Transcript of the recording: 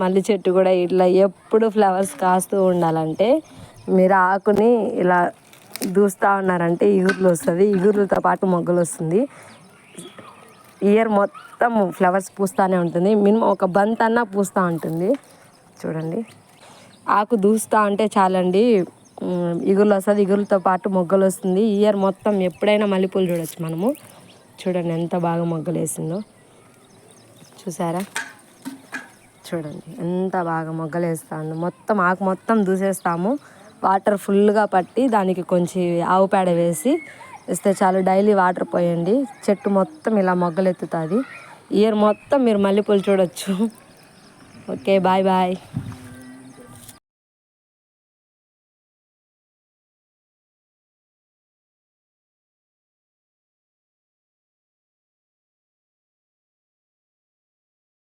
మల్లి చెట్టు కూడా ఇట్లా ఎప్పుడు ఫ్లవర్స్ కాస్తూ ఉండాలంటే మీరు ఆకుని ఇలా దూస్తూ ఉన్నారంటే ఇగుర్లు వస్తుంది, ఇగుర్లతో పాటు మొగ్గలు వస్తుంది. ఇయర్ మొత్తం ఫ్లవర్స్ పూస్తూనే ఉంటుంది. మినిమం ఒక బంత్ అన్నా పూస్తూ ఉంటుంది. చూడండి, ఆకు దూస్తూ ఉంటే చాలండి, ఇగుర్లు వస్తుంది, ఇగుర్లతో పాటు మొగ్గలు వస్తుంది. ఇయర్ మొత్తం ఎప్పుడైనా మల్లెపూలు చూడొచ్చు మనము. చూడండి ఎంత బాగా మొగ్గలు వేసిందో, చూసారా? చూడండి ఎంత బాగా మొగ్గలు వేస్తాను. మొత్తం ఆకు మొత్తం దూసేస్తాము. వాటర్ ఫుల్గా పట్టి దానికి కొంచెం ఆవు పేడ వేసి ఇస్తే చాలు. డైలీ వాటర్ పోయండి, చెట్టు మొత్తం ఇలా మొగ్గలు ఎత్తుతుంది. ఇయర్ మొత్తం మీరు మల్లెపూలు చూడొచ్చు. Okay, bye bye.